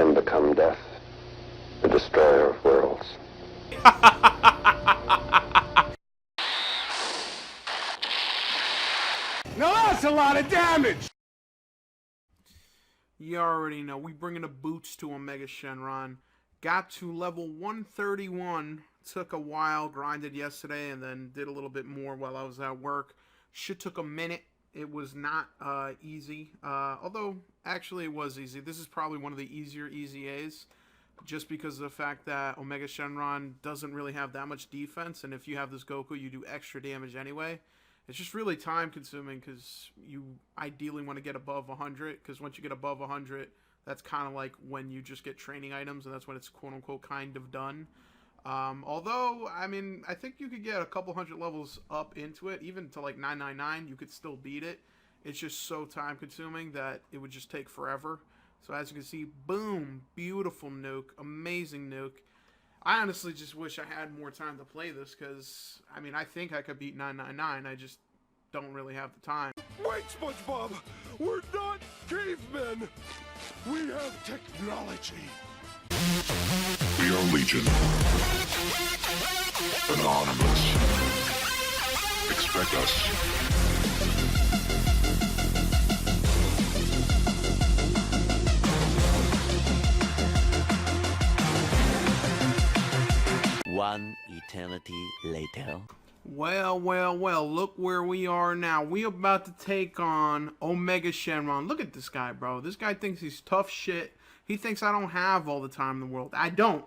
then become death, the destroyer of worlds. Now that's a lot of damage! You already know, we bringing the boots to Omega Shenron. Got to level 131, took a while, grinded yesterday, and then did a little bit more while I was at work. Shit took a minute. It was not easy, although actually it was easy. This is probably one of the easier EZAs, just because of the fact that Omega Shenron doesn't really have that much defense, and if you have this Goku, you do extra damage anyway. It's just really time consuming because you ideally want to get above 100, because once you get above 100, that's kind of like when you just get training items, and that's when it's quote-unquote kind of done. Although, I mean, I think you could get a couple hundred levels up into it, even to like 999, you could still beat it. It's just so time consuming that it would just take forever. So as you can see, boom, beautiful nuke, amazing nuke. I honestly just wish I had more time to play this because, I mean, I think I could beat 999. I just don't really have the time. Wait, SpongeBob! We're not cavemen! We have technology! We are Legion. Anonymous. Expect us. One eternity later. Well, look where we are now. We about to take on Omega Shenron. Look at this guy, bro. This guy thinks he's tough shit. He thinks I don't have all the time in the world. I don't.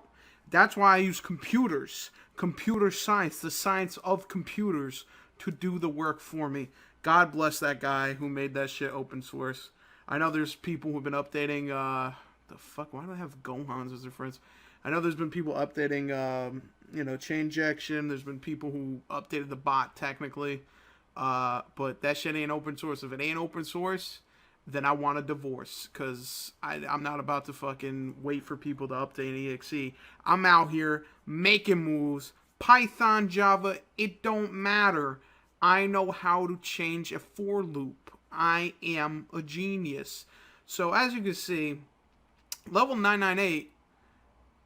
That's why I use computers. Computer science, the science of computers, to do the work for me. God bless that guy who made that shit open source. I know there's people who've been updating, the fuck, why do I have Gohans as their friends? I know there's been people updating, you know, chain injection. There's been people who updated the bot, technically. But that shit ain't open source. If it ain't open source, then I want a divorce. Because I'm not about to fucking wait for people to update EXE. I'm out here making moves. Python, Java, it don't matter. I know how to change a for loop. I am a genius. So as you can see, level 998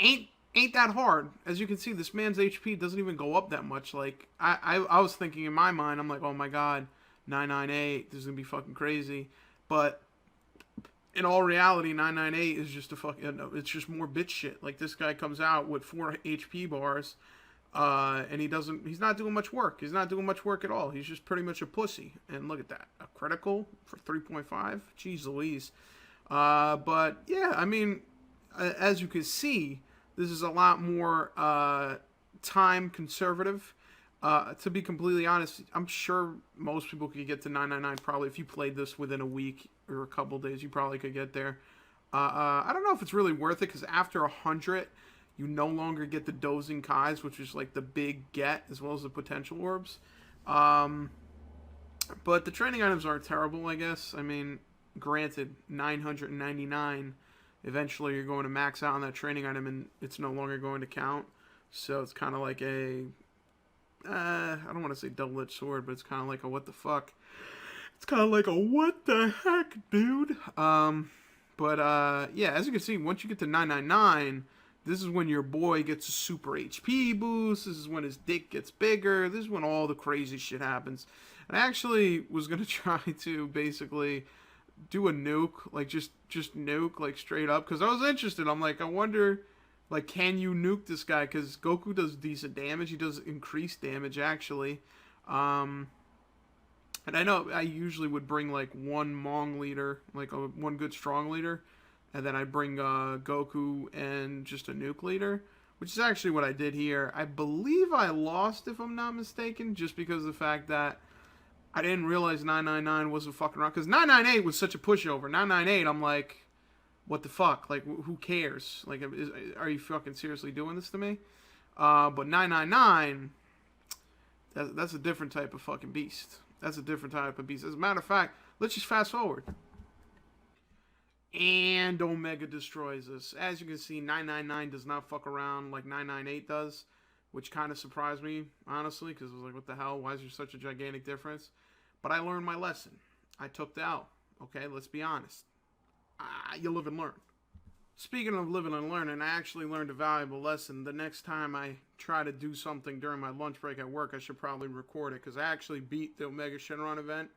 ain't that hard. As you can see, this man's HP doesn't even go up that much. Like, I was thinking in my mind, I'm like, oh my god, 998, this is gonna be fucking crazy. But in all reality, 998 is just a fucking, it's just more bitch shit. Like, this guy comes out with 4 HP bars, and he's not doing much work. He's not doing much work at all. He's just pretty much a pussy. And look at that, a critical for 3.5. Jeez Louise. But yeah, I mean, as you can see, this is a lot more time conservative. To be completely honest, I'm sure most people could get to 999 probably if you played this within a week or a couple days. You probably could get there. I don't know if it's really worth it because after 100, you no longer get the dozing Kais, which is like the big get, as well as the potential orbs. But the training items aren't terrible, I guess. I mean, granted, 999. Eventually, you're going to max out on that training item, and it's no longer going to count. So it's kind of like a, I don't want to say double-edged sword, but it's kind of like a what the fuck. It's kind of like a what the heck, dude. Yeah, as you can see, once you get to 999, this is when your boy gets a super HP boost. This is when his dick gets bigger. This is when all the crazy shit happens. And I actually was going to try to basically do a nuke, like just nuke, like straight up, because I was interested. I'm like, I wonder, like, can you nuke this guy? Because Goku does decent damage. He does increased damage, actually. And I know I usually would bring, like, one Mong leader, like one good strong leader, and then I bring Goku and just a nuke leader, which is actually what I did here. I believe I lost, if I'm not mistaken, just because of the fact that I didn't realize 999 wasn't fucking around. Because 998 was such a pushover. 998, I'm like, what the fuck? Like, who cares? Like, are you fucking seriously doing this to me? But 999, that's a different type of fucking beast. That's a different type of beast. As a matter of fact, let's just fast forward. And Omega destroys us. As you can see, 999 does not fuck around like 998 does. Which kind of surprised me, honestly, because I was like, what the hell? Why is there such a gigantic difference? But I learned my lesson. I took the L. Okay, let's be honest. You live and learn. Speaking of living and learning, I actually learned a valuable lesson. The next time I try to do something during my lunch break at work, I should probably record it, because I actually beat the Omega Shenron event,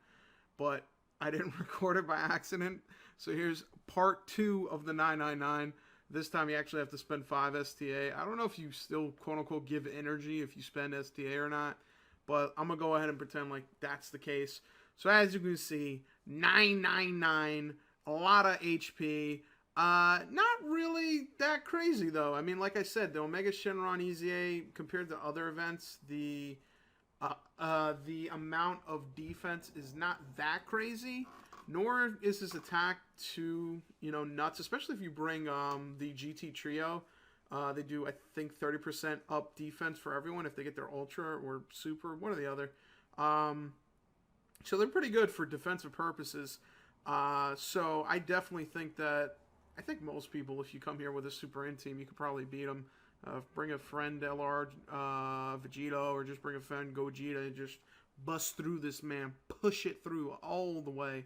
but I didn't record it by accident. So here's part 2 of the 999. This time you actually have to spend 5 STA. I don't know if you still, quote-unquote, give energy if you spend STA or not, but I'm going to go ahead and pretend like that's the case. So as you can see, 999, a lot of HP. Not really that crazy, though. I mean, like I said, the Omega Shenron EZA, compared to other events, the amount of defense is not that crazy. Nor is his attack too, nuts, especially if you bring the GT Trio. They do, I think, 30% up defense for everyone if they get their Ultra or Super, one or the other. So they're pretty good for defensive purposes. So I definitely think that, I think most people, if you come here with a Super In team, you could probably beat them. Bring a friend LR Vegeta, or just bring a friend Gogeta and just bust through this man. Push it through all the way.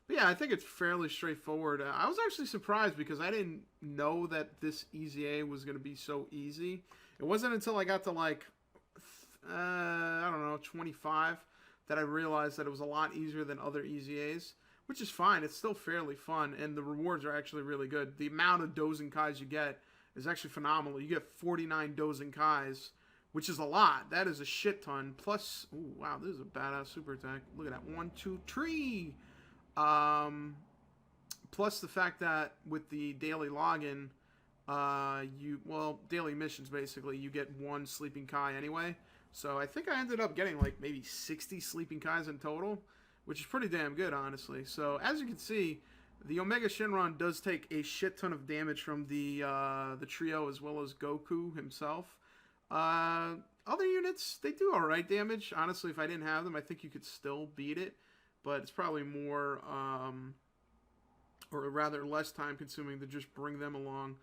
But yeah, I think it's fairly straightforward. I was actually surprised because I didn't know that this EZA was going to be so easy. It wasn't until I got to like, I don't know, 25 that I realized that it was a lot easier than other EZAs, which is fine. It's still fairly fun, and the rewards are actually really good. The amount of Dozen Kais you get is actually phenomenal. You get 49 Dozen Kais, which is a lot. That is a shit ton. Plus, ooh, wow, this is a badass super attack. Look at that. 1, 2, 3. Plus the fact that with the daily login, daily missions basically, you get 1 Sleeping Kai anyway. So I think I ended up getting like maybe 60 Sleeping Kais in total, which is pretty damn good, honestly. So as you can see, the Omega Shenron does take a shit ton of damage from the trio as well as Goku himself. Other units, they do alright damage. Honestly, if I didn't have them, I think you could still beat it. But it's probably more, or rather less time consuming to just bring them along.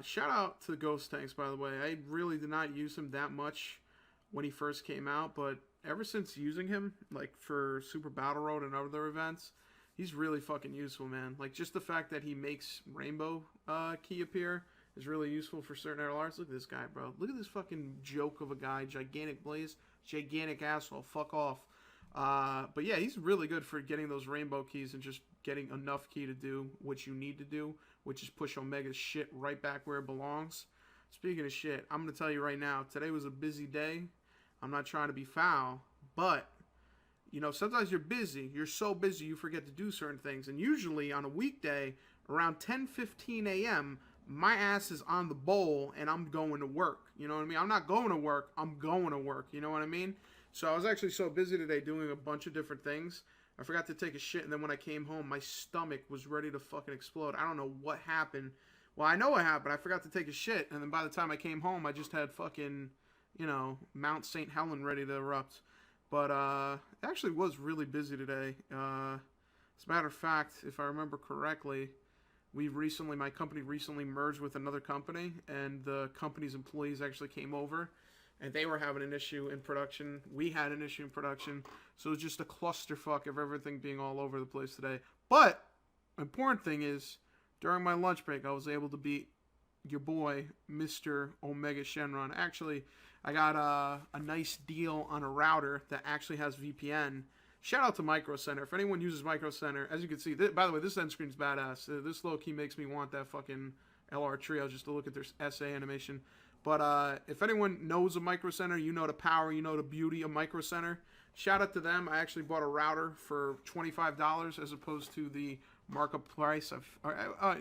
Shout out to the Ghost Tanks, by the way. I really did not use him that much when he first came out, but ever since using him, like for Super Battle Road and other events, he's really fucking useful, man. Like, just the fact that he makes Rainbow Key appear is really useful for certain LRs. Look at this guy, bro. Look at this fucking joke of a guy. Gigantic Blaze. Gigantic asshole. Fuck off. But yeah, he's really good for getting those Rainbow Keys and just getting enough Key to do what you need to do, which is push Omega's shit right back where it belongs. Speaking of shit, I'm going to tell you right now, today was a busy day. I'm not trying to be foul, but, sometimes you're busy. You're so busy you forget to do certain things. And usually on a weekday, around 10:15 a.m., my ass is on the bowl and I'm going to work. You know what I mean? I'm not going to work. I'm going to work. You know what I mean? So I was actually so busy today doing a bunch of different things. I forgot to take a shit, and then when I came home, my stomach was ready to fucking explode. I don't know what happened. Well, I know what happened. I forgot to take a shit, and then by the time I came home, I just had fucking, Mount St. Helen ready to erupt. But it actually was really busy today. As a matter of fact, if I remember correctly, my company recently merged with another company, and the company's employees actually came over, and they were having an issue in production. We had an issue in production, so it was just a clusterfuck of everything being all over the place today. But important thing is, during my lunch break, I was able to beat your boy, Mr. Omega Shenron. Actually, I got a nice deal on a router that actually has VPN. Shout out to Micro Center. If anyone uses Micro Center, as you can see, by the way, this end screen's badass. This low key makes me want that fucking LR trio just to look at their SA animation. But if anyone knows a Micro Center, you know the power, you know the beauty of Micro Center. Shout out to them. I actually bought a router for $25 as opposed to the markup price of.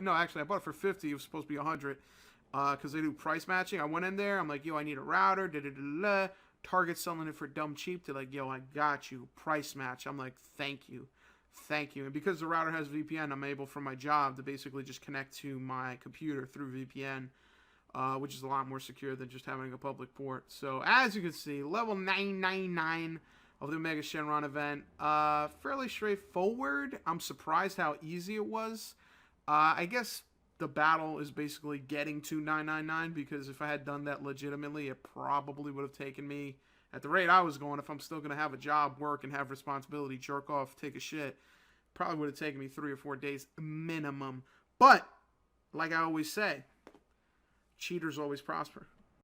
No, actually, I bought it for $50. It was supposed to be $100 because they do price matching. I went in there. I'm like, yo, I need a router. Target's selling it for dumb cheap. They're like, yo, I got you. Price match. I'm like, thank you. Thank you. And because the router has VPN, I'm able from my job to basically just connect to my computer through VPN. Which is a lot more secure than just having a public port. So, as you can see, level 999 of the Omega Shenron event. Fairly straightforward. I'm surprised how easy it was. I guess the battle is basically getting to 999, because if I had done that legitimately, it probably would have taken me, at the rate I was going, if I'm still going to have a job, work, and have responsibility, jerk off, take a shit, Probably would have taken me 3 or 4 days minimum. But, like I always say, cheaters always prosper.